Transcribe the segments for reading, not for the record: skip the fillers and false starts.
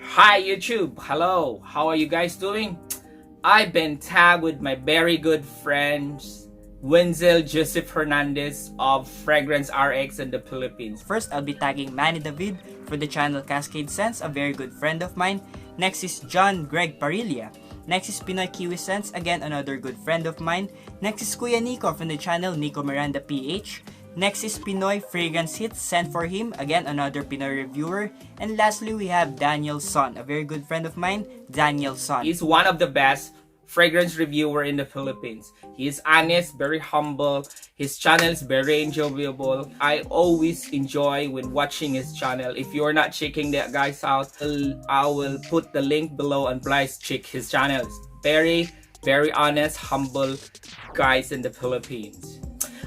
Hi YouTube, hello, how are you guys doing? I've been tagged with my very good friends Wedcell Joseph Hernandez of FragranceRx in the Philippines. First, I'll be tagging Manny David for the channel Cascade Sense, a very good friend of mine. Next is John Greg Parilla. Next is Pinoy Kiwi Sense, again another good friend of mine. Next is Kuya Nico from the channel Nico Miranda PH. Next is Pinoy Fragrance Hits, sent for him, again another Pinoy reviewer. And lastly, we have Daniel Son, a very good friend of mine, Daniel Son. He's one of the best fragrance reviewer in the Philippines. He is honest, very humble. His channel is very enjoyable. I always enjoy when watching his channel. If you're not checking that guys out, I will put the link below and please check his channels. Very honest, humble guys in the Philippines.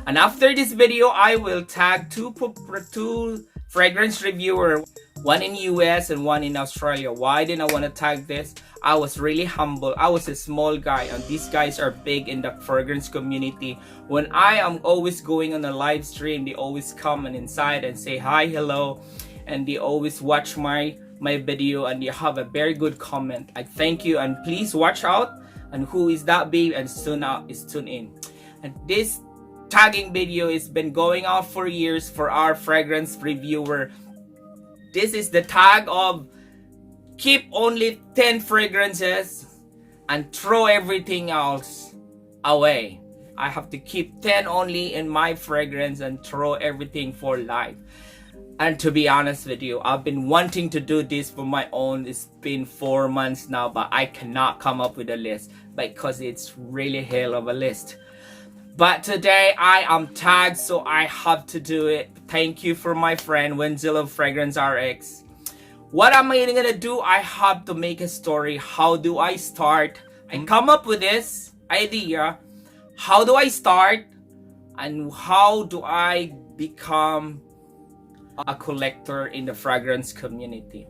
And after this video, I will tag two fragrance reviewer, one in US and one in Australia. Why didn't I want to tag this? I was really humble. I was a small guy and these guys are big in the fragrance community. When I am always going on a live stream, they always come and inside and say hi, hello, and they always watch my video and they have a very good comment. I thank you and please watch out. And who is that babe? And soon out is tuned in. And this tagging video has been going out for years for our fragrance reviewer. This is the tag of keep only 10 fragrances and throw everything else away. I have to keep 10 only in my fragrance and throw everything for life. And to be honest with you, I've been wanting to do this for my own. It's been 4 months now, but I cannot come up with a list because it's really hell of a list. But today I am tagged, so I have to do it. Thank you for my friend Wedcell of FragranceRx. What am I gonna do? I have to make a story. How do I start? I come up with this idea. How do I start? And how do I become a collector in the fragrance community?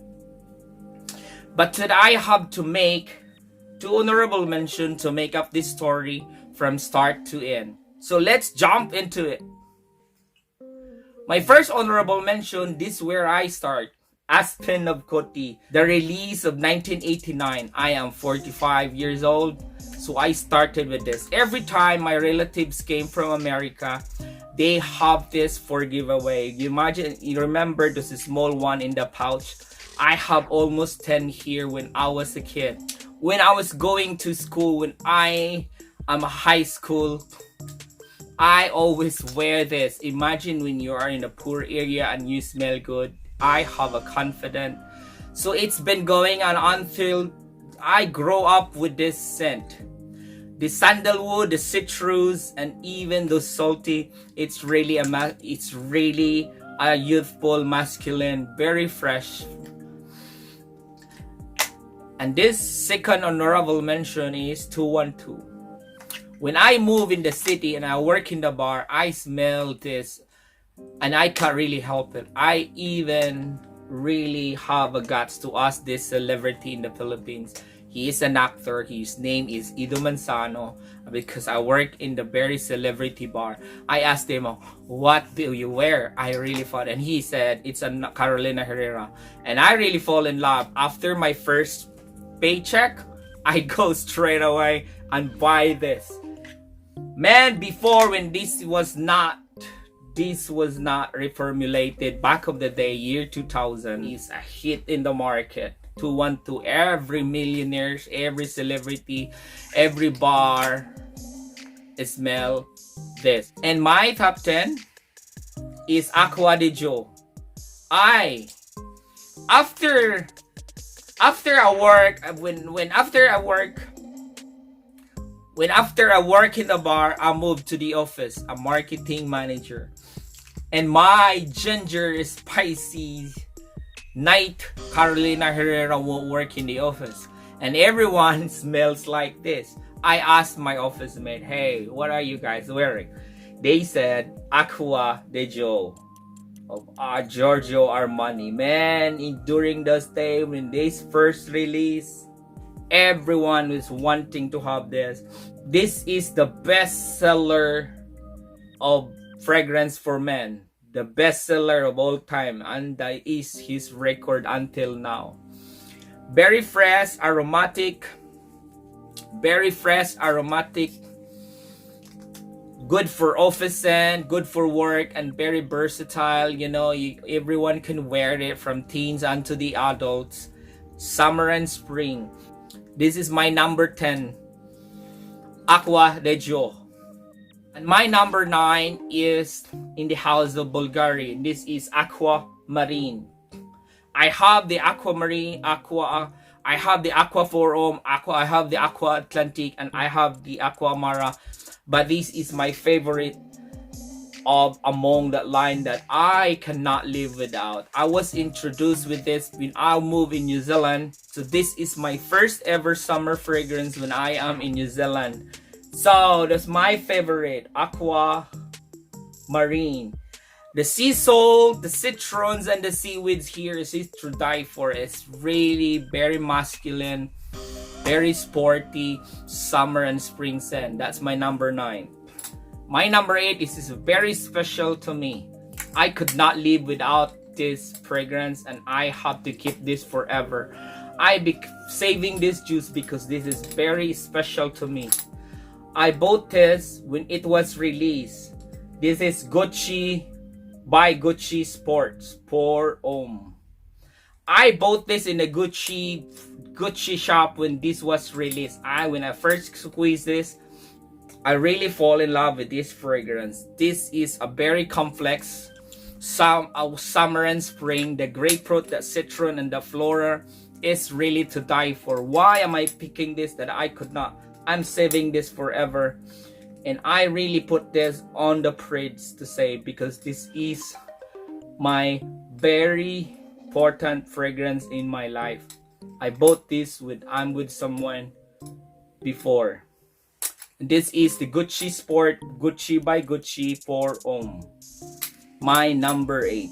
But today I have to make two honorable mentions to make up this story from start to end. So let's jump into it. My first honorable mention, this is where I start. Aspen of Koti, the release of 1989. I am 45 years old, so I started with this. Every time my relatives came from America, they have this for giveaway. You imagine, you remember this small one in the pouch? I have almost 10 here when I was a kid. When I was going to school, when I'm a high school, I always wear this. Imagine when you are in a poor area and you smell good. I have a confidence. So it's been going on until I grow up with this scent. The sandalwood, the citrus, and even the salty. It's really a youthful, masculine, very fresh. And this second honorable mention is 212. When I move in the city and I work in the bar, I smell this and I can't really help it. I even really have a guts to ask this celebrity in the Philippines. He is an actor. His name is Ido Manzano. Because I work in the very celebrity bar, I asked him, what do you wear? I really thought, and he said it's a Carolina Herrera. And I really fall in love. After my first paycheck, I go straight away and buy this. Man, before when this was not reformulated, back of the day, year 2000, is a hit in the market. 212, every millionaires, every celebrity, every bar smell this. And my top 10 is Aqua de Joe. After I work in the bar, I moved to the office, a marketing manager. And my ginger spicy night Carolina Herrera won't work in the office. And everyone smells like this. I asked my office mate, hey, what are you guys wearing? They said Aqua de Joe of Giorgio Armani. Man, during those days when this first release, everyone was wanting to have this. This is the best seller of fragrance for men, the best seller of all time, and that is his record until now. Very fresh, aromatic. Very fresh, aromatic. Good for office scent, good for work, and very versatile. You know, everyone can wear it, from teens unto the adults. Summer and spring. This is my number 10, Aqua de Jo. And my number 9 is in the house of Bulgari. This is Aqua Marine. I have the Aquamarine, I have the Aqua Forum, I have the Aqua Atlantic, and I have the Aqua Mara. But this is my favorite of among that line that I cannot live without. I was introduced with this when I moved in New Zealand. So this is my first ever summer fragrance when I am in New Zealand. So that's my favorite, Aqua Marine. The sea salt, the citrons, and the seaweeds here is to die for. It's really very masculine, very sporty summer and spring scent. That's my number 9. My number 8 is very special to me. I could not live without this fragrance, and I have to keep this forever. I be saving this juice because this is very special to me. I bought this when it was released. This is Gucci by Gucci Sports Pour Homme. I bought this in the Gucci shop when this was released. When I first squeezed this, I really fall in love with this fragrance. This is a very complex summer and spring. The grapefruit, the citron, and the flora is really to die for. Why am I picking this that I could not? I'm saving this forever. And I really put this on the fridge to save because this is my very important fragrance in my life. I bought this I'm with someone before. This is the Gucci Sport, Gucci by Gucci Pour Homme. My number 8.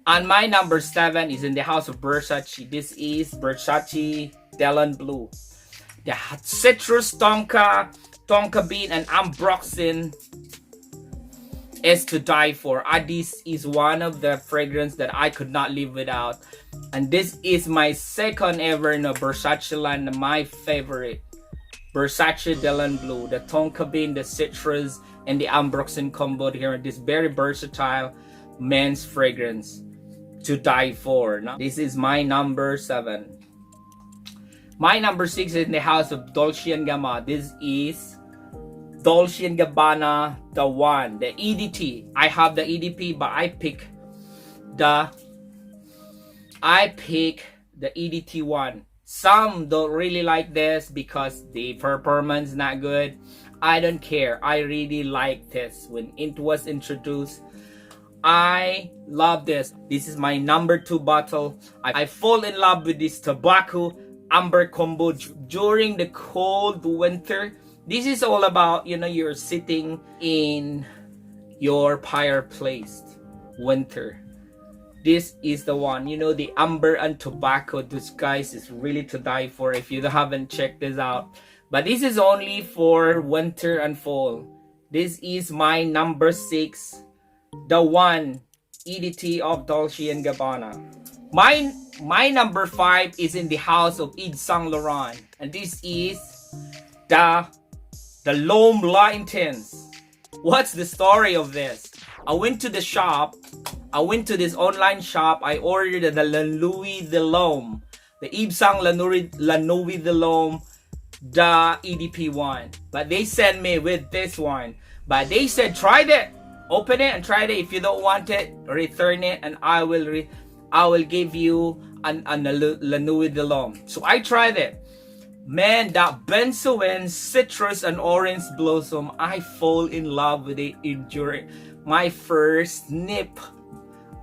And my number 7 is in the house of Versace. This is Versace Delon Blue. The citrus tonka bean, and ambroxan is to die for. This is one of the fragrance that I could not live without. And this is my second ever in a Versace line, my favorite. Versace Delon Blue, the tonka bean, the citrus, and the ambroxan combo here. This very versatile men's fragrance to die for. Now, this is my number 7. My number 6 is in the house of Dolce & Gabbana. This is Dolce & Gabbana, the one, the EDT. I have the EDP, but I pick the EDT one. Some don't really like this because the performance is not good. I don't care. I really like this. When it was introduced, I love this. This is my number 2 bottle. I fall in love with this tobacco amber combo during the cold winter. This is all about, you're sitting in your fireplace winter. This is the one, the amber and tobacco. This guys is really to die for if you haven't checked this out. But this is only for winter and fall. This is my number 6, the one EDT of Dolce & Gabbana. My number 5 is in the house of Yves Saint Laurent, and this is the L'Homme La Intense. What's the story of this? I went to this online shop. I ordered the Louis de L'Homme, the Yves Saint Laurent Louis de L'Homme, the EDP one. But they sent me with this one. But they said, try it, open it and try it. If you don't want it, return it, and I will give you a Louis de L'Homme. So I tried it. Man, that benzoin, citrus, and orange blossom, I fall in love with it during my first nip.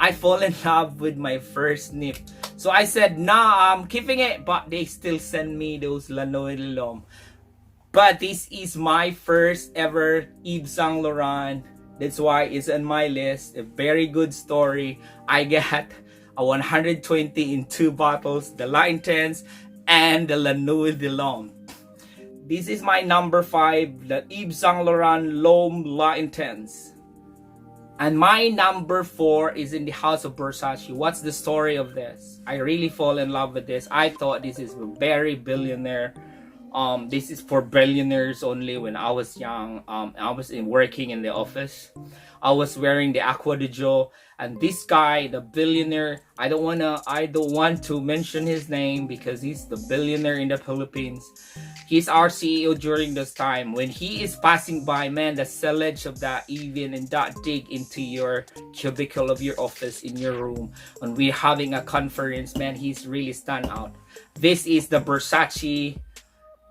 I fall in love with my first nip. So I said, nah, I'm keeping it. But they still send me those Louis de L'Homme. But this is my first ever Yves Saint Laurent. That's why it's on my list. A very good story. I got a 120 in 2 bottles, the La Intense and the Louis de L'Homme. This is my number 5, the Yves Saint Laurent L'Homme La Intense. And my number 4 is in the house of Versace. What's the story of this? I really fall in love with this. I thought this is a very billionaire. This is for billionaires only. When I was young, I was working in the office. I was wearing the Aqua de Joe, and this guy, the billionaire, I don't want to mention his name because he's the billionaire in the Philippines. He's our CEO during this time. When he is passing by, man, the sellage of that even and that dig into your cubicle of your office in your room when we're having a conference, man, he's really stand out. This is the Versace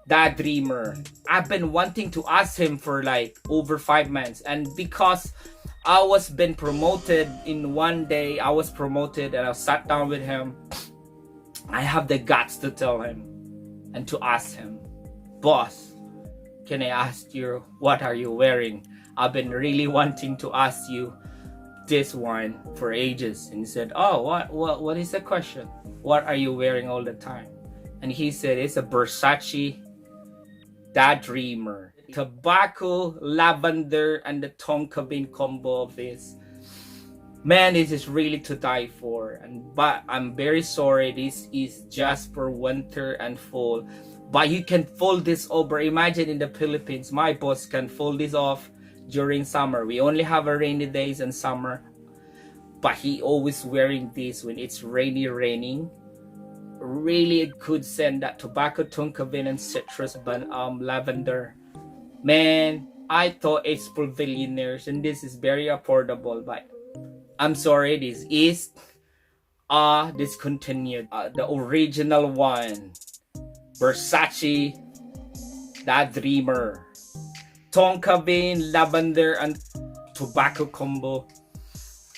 That Dreamer. I've been wanting to ask him for like over 5 months, and because I was been promoted in one day, I was promoted and I sat down with him. I have the guts to tell him and to ask him, boss, can I ask you, what are you wearing? I've been really wanting to ask you this one for ages. And he said, oh, what is the question? What are you wearing all the time? And he said, it's a Versace That Dreamer. Tobacco, lavender, and the tonka bean combo of this. Man, this is really to die for. But I'm very sorry, this is just for winter and fall. But you can fold this over. Imagine in the Philippines, my boss can fold this off during summer. We only have a rainy days in summer. But he always wearing this when it's raining. Really good scent, that tobacco, tonka bean, and citrus, but lavender. Man, I thought it's for billionaires, and this is very affordable. But I'm sorry, this is discontinued. The original one, Versace That Dreamer, tonka bean, lavender, and tobacco combo.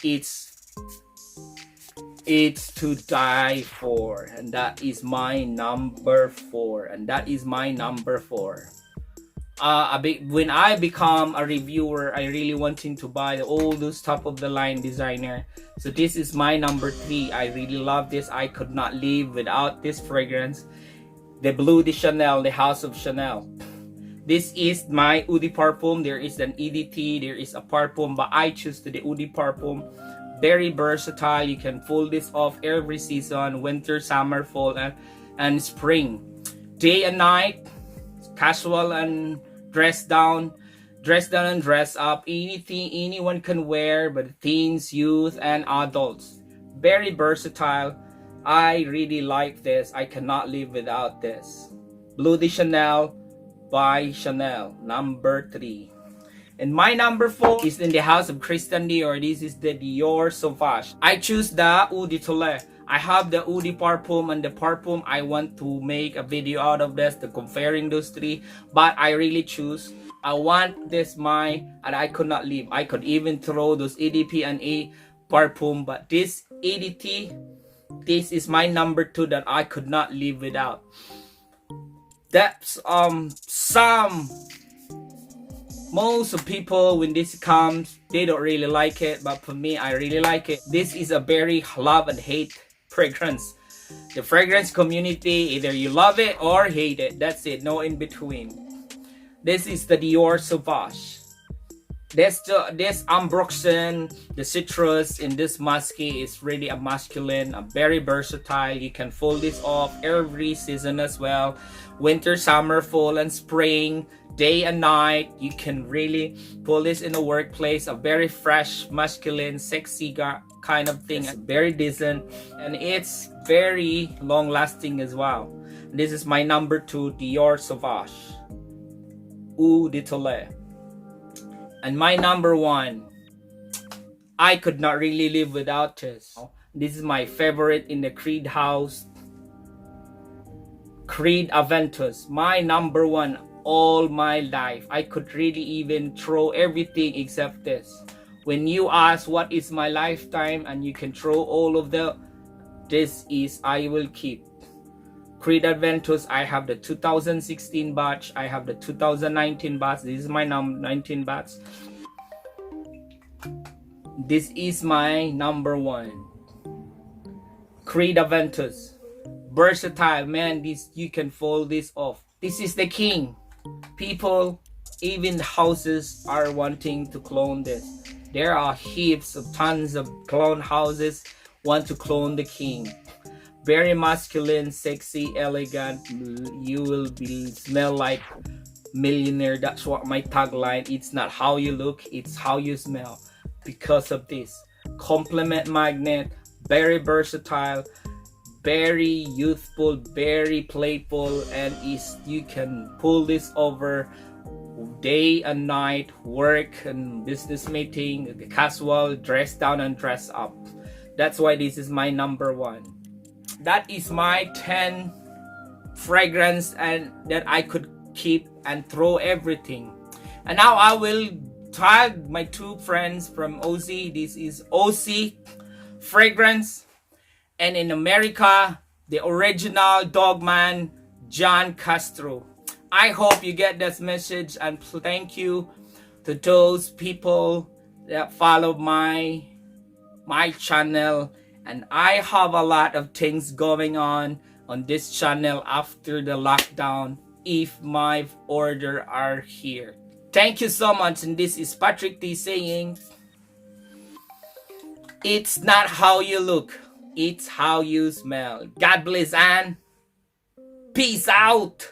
It's to die for, and that is my number 4. When I become a reviewer, I really wanting to buy all those top of the line designer. So this is my number 3. I really love this. I could not live without this fragrance. The Bleu de Chanel, the House of Chanel. This is my Eau de Parfum. There is an EDT, there is a Parfum, but I choose the Eau de Parfum. Very versatile. You can fold this off every season, winter, summer, fall, and spring. Day and night, casual and dress down and dress up. Anything anyone can wear, but teens, youth, and adults. Very versatile. I really like this. I cannot live without this. Bleu de Chanel by Chanel, number 3. And my number 4 is in the house of Christian Dior. This is the Dior Sauvage. I choose the Eau de Toilette. I have the Eau de Parfum and the Parfum. I want to make a video out of this, the comparing those 3. But I really choose. I want this and I could not leave. I could even throw those EDP and A Parfum. But this EDT, this is my number 2 that I could not live without. That's most of people, when this comes, they don't really like it, but for me, I really like it. This is a very love and hate fragrance. The fragrance community, either you love it or hate it. That's it, no in between. This is the Dior Sauvage. This ambroxan, the citrus in this musky is really a masculine, a very versatile. You can fold this off every season as well. Winter, summer, fall, and spring, day and night. You can really pull this in the workplace. A very fresh, masculine, sexy kind of thing. It's very decent, and it's very long lasting as well. This is my number 2, Dior Sauvage, Eau de Toilette. And my number 1, I could not really live without this. This is my favorite in the Creed house, Creed Aventus. My number 1 all my life. I could really even throw everything except this. When you ask what is my lifetime and you can throw all of this is I will keep. Creed Aventus, I have the 2016 batch, I have the 2019 batch. This is my 19 batch. This is my number 1. Creed Aventus. Versatile, man. This, you can fold this off. This is the king. People, even the houses are wanting to clone this. There are heaps of tons of clone houses want to clone the king. Very masculine, sexy, elegant. You will be smell like millionaire. That's what my tagline. It's not how you look, it's how you smell. Because of this, compliment magnet, very versatile, very youthful, very playful, and is you can pull this over day and night, work and business meeting, casual, dress down and dress up. That's why this is my number one. That is my 10 fragrance and that I could keep and throw everything. And now I will tag my two friends from Aussie. This is Aussie Fragrance, and in America, the original Dogman, John Castro. I hope you get this message, and thank you to those people that follow my channel. And I have a lot of things going on this channel after the lockdown if my order are here. Thank you so much, and this is Patrick T saying, it's not how you look, it's how you smell. God bless and peace out.